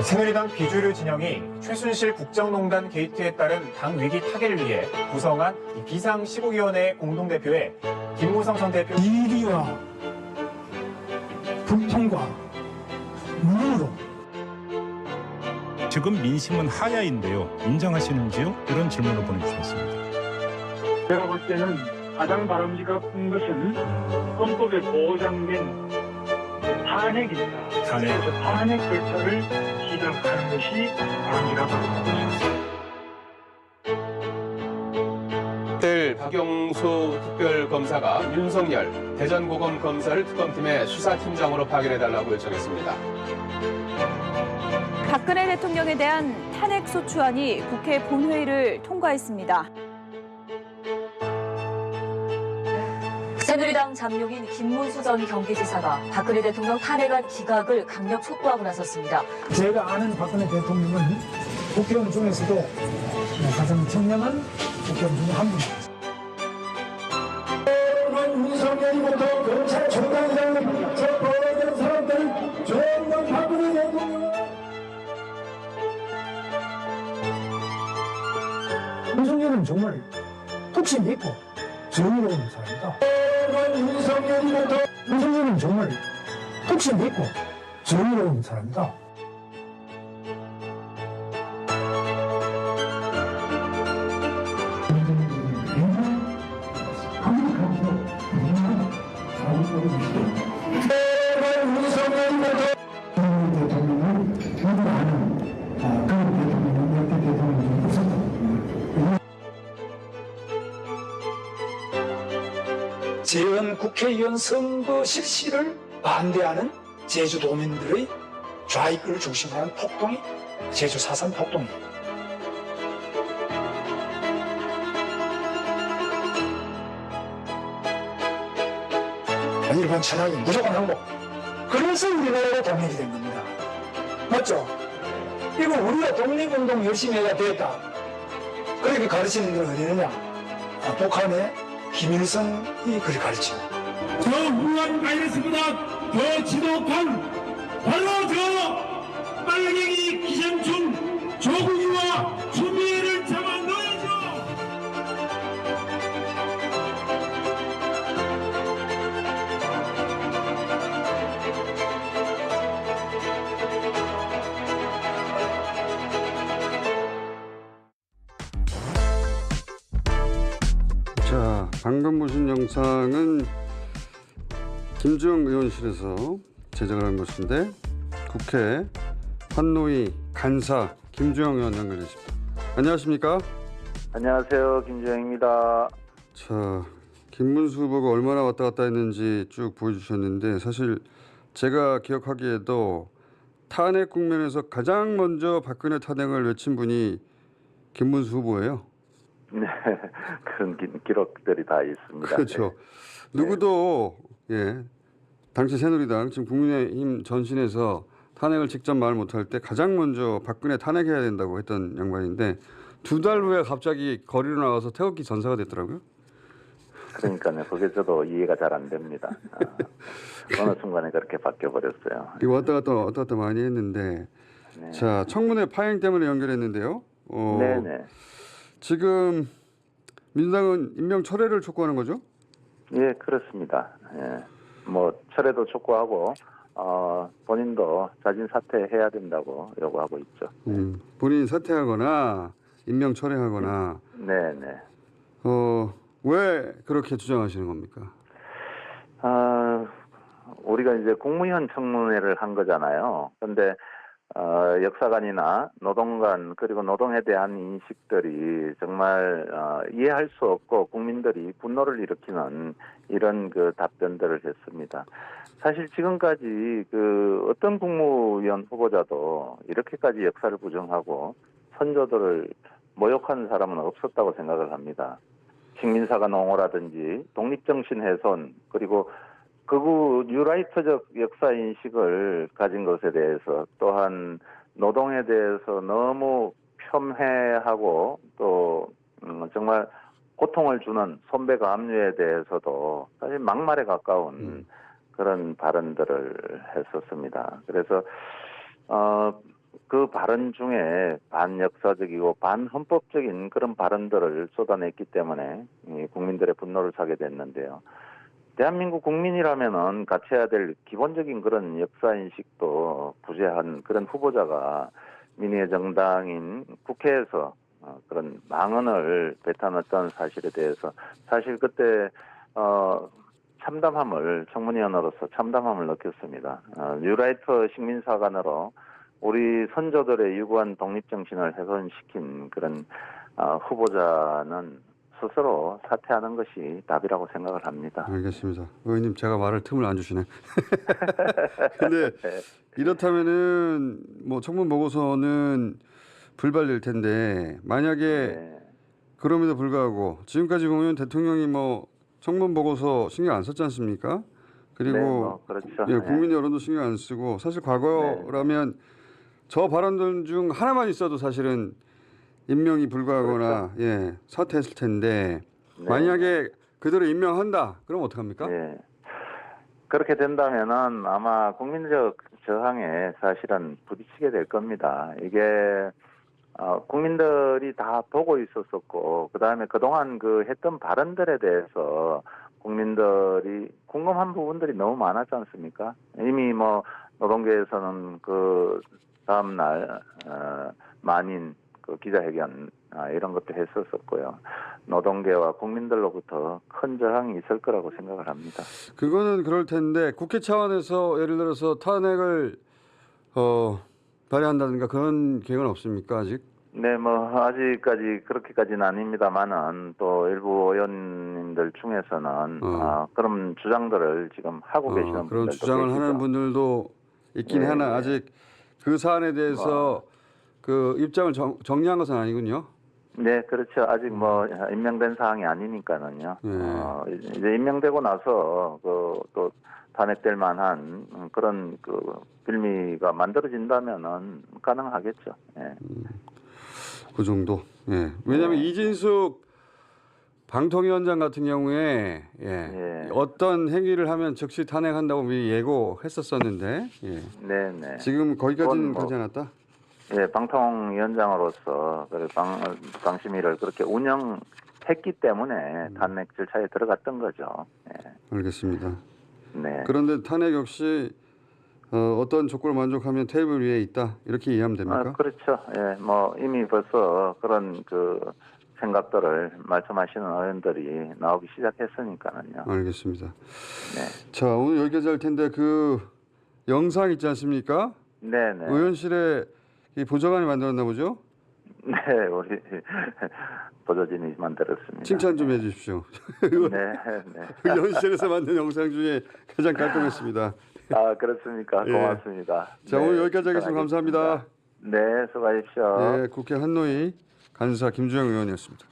새누리당 비주류 진영이 최순실 국정농단 게이트에 따른 당 위기 타개를 위해 구성한 비상15위원회 공동대표에 김무성 전 대표 비리와 불통과 무능으로 지금 민심은 하야인데요. 인정하시는지요? 이런 질문을 보내주셨습니다. 제가 볼 때는 가장 바람직한 것은 헌법에 보장된 탄핵입니다. 그래서 탄핵 절차를 시작하는 것이 바람직하다고 생각합니다. 박영수 특별검사가 윤석열 대전고검검사를 특검팀의 수사팀장으로 파견해달라고 요청했습니다. 박근혜 대통령에 대한 탄핵소추안이 국회 본회의를 통과했습니다. 새누리당 잠룡인 김문수 전 경기지사가 박근혜 대통령 탄핵안 기각을 강력 촉구하고 나섰습니다. 제가 아는 박근혜 대통령은 국회의원 중에서도 가장 청렴한 국회의원 중 한 분입니다. 윤석열이부터 검찰총장이라는 저 벌어진 사람들은 정말 박근혜 대통령 윤석열은 정말 뚝심 있고 정의로운 사람이다. 윤석열은 정말 뚝심 있고 정의로운 사람이다. 재헌 국회의원 선거 실시를 반대하는 제주도민들의 좌익을 중심으로 한 폭동이 제주 4.3 폭동입니다. 일본 천황이 무조건 항복. 그래서 우리나라가 독립이 된 겁니다. 맞죠? 이거 우리가 독립운동 열심히 해야 되겠다. 그렇게 가르치는 데는 어디 있느냐? 북한의 김일성이 그리 가르치고. 저 후한 바이러스보다 더 지독한 바로 저 빨갱이 기생충 조국이와 추미애를 잡아 넣어야죠. 자, 방금 보신 영상은 김주영 의원실에서 제작을 한 것인데 국회 환노위 간사 김주영 의원 연결했습니다. 안녕하십니까? 안녕하세요. 김주영입니다. 자, 김문수 후보가 얼마나 왔다 갔다 했는지 쭉 보여주셨는데 사실 제가 기억하기에도 탄핵 국면에서 가장 먼저 박근혜 탄핵을 외친 분이 김문수 후보예요. 네, 그런 기록들이 다 있습니다. 그렇죠. 네. 누구도 당시 새누리당 지금 국민의힘 전신에서 탄핵을 직접 말 못할 때 가장 먼저 박근혜 탄핵해야 된다고 했던 양반인데 2달 후에 갑자기 거리로 나가서 태극기 전사가 됐더라고요. 그러니까요. 그게 저도 이해가 잘 안 됩니다. 어느 순간에 그렇게 바뀌어버렸어요. 이거 왔다 갔다 많이 했는데 네. 자, 청문회 파행 때문에 연결했는데요. 네네. 지금 민주당은 임명 철회를 촉구하는 거죠? 예, 그렇습니다. 예. 뭐 철회도 촉구하고 본인도 자진 사퇴해야 된다고 요구하고 있죠. 본인이 사퇴하거나 임명 철회하거나. 네네. 왜 그렇게 주장하시는 겁니까? 우리가 이제 국무위원 청문회를 한 거잖아요. 그런데 역사관이나 노동관 그리고 노동에 대한 인식들이 정말 이해할 수 없고 국민들이 분노를 일으키는 이런 그 답변들을 했습니다. 사실 지금까지 그 어떤 국무위원 후보자도 이렇게까지 역사를 부정하고 선조들을 모욕하는 사람은 없었다고 생각을 합니다. 식민사가 농어라든지 독립정신 훼손 그리고 극우 뉴라이트적 역사 인식을 가진 것에 대해서 또한 노동에 대해서 너무 폄훼하고 또 정말 고통을 주는 손배가 압류에 대해서도 사실 막말에 가까운 그런 발언들을 했었습니다. 그래서 그 발언 중에 반역사적이고 반헌법적인 그런 발언들을 쏟아냈기 때문에 이 국민들의 분노를 사게 됐는데요. 대한민국 국민이라면은 갖춰야 될 기본적인 그런 역사인식도 부재한 그런 후보자가 민의의 정당인 국회에서 그런 망언을 뱉어놨던 사실에 대해서 사실 그때 참담함을 청문위원으로서 참담함을 느꼈습니다. 뉴라이트 식민사관으로 우리 선조들의 유구한 독립정신을 훼손시킨 그런 후보자는 스스로 사퇴하는 것이 답이라고 생각을 합니다. 알겠습니다. 의원님 제가 말할 틈을 안 주시네. 근데 이렇다면은 뭐 청문 보고서는 불발될 텐데 만약에 그럼에도 불구하고 지금까지 보면 대통령이 뭐 청문 보고서 신경 안 썼지 않습니까? 그리고 그렇죠. 국민 여론도 신경 안 쓰고 사실 과거라면 저 발언들 중 하나만 있어도 사실은 임명이 불가하거나 그렇죠. 사퇴했을 텐데 만약에 그대로 임명한다 그럼 어떡합니까? 그렇게 된다면은 아마 국민적 저항에 사실은 부딪히게 될 겁니다. 이게 국민들이 다 보고 있었었고 그다음에 그동안 그 했던 발언들에 대해서 국민들이 궁금한 부분들이 너무 많았지 않습니까? 이미 뭐 노동계에서는 그 다음 날 만인 그 기자회견 이런 것도 했었었고요. 노동계와 국민들로부터 큰 저항이 있을 거라고 생각을 합니다. 그거는 그럴 텐데 국회 차원에서 예를 들어서 탄핵을 발의한다든가 그런 계획은 없습니까 아직? 네, 뭐 아직까지 그렇게까지는 아닙니다만은 또 일부 의원님들 중에서는 그런 주장들을 지금 하고 계시는 분들도 그런 주장을 계시죠. 하는 분들도 있긴 하나 아직 그 사안에 대해서 그 입장을 정리한 것은 아니군요. 네, 그렇죠. 아직 뭐 임명된 사항이 아니니까는요. 이제 임명되고 나서 또 탄핵될 만한 그런 그 빌미가 만들어진다면은 가능하겠죠. 그 정도. 왜냐하면 이진숙 방통위원장 같은 경우에 어떤 행위를 하면 즉시 탄핵한다고 미리 예고했었었는데 네. 지금 거기까지는 가지 않았다. 방통위원장으로서 방심위를 그렇게 운영했기 때문에 탄핵 절차에 들어갔던 거죠. 알겠습니다. 네. 그런데 탄핵 역시 어떤 조건을 만족하면 테이블 위에 있다 이렇게 이해하면 됩니까? 그렇죠. 뭐 이미 벌써 그런 그 생각들을 말씀하시는 의원들이 나오기 시작했으니까는요. 알겠습니다. 네. 자 오늘 여기까지 할 텐데 그 영상 있지 않습니까? 네네. 의원실에 이 보좌관이 만들었나 보죠? 네, 우리 보조진이 만들었습니다. 칭찬 좀 해주십시오. 네. 의원실에서 만든 영상 중에 가장 깔끔했습니다. 그렇습니까? 고맙습니다. 자 오늘 여기까지 하겠습니다. 감사합니다. 네, 수고하십시오. 국회 한노위 간사 김주영 의원이었습니다.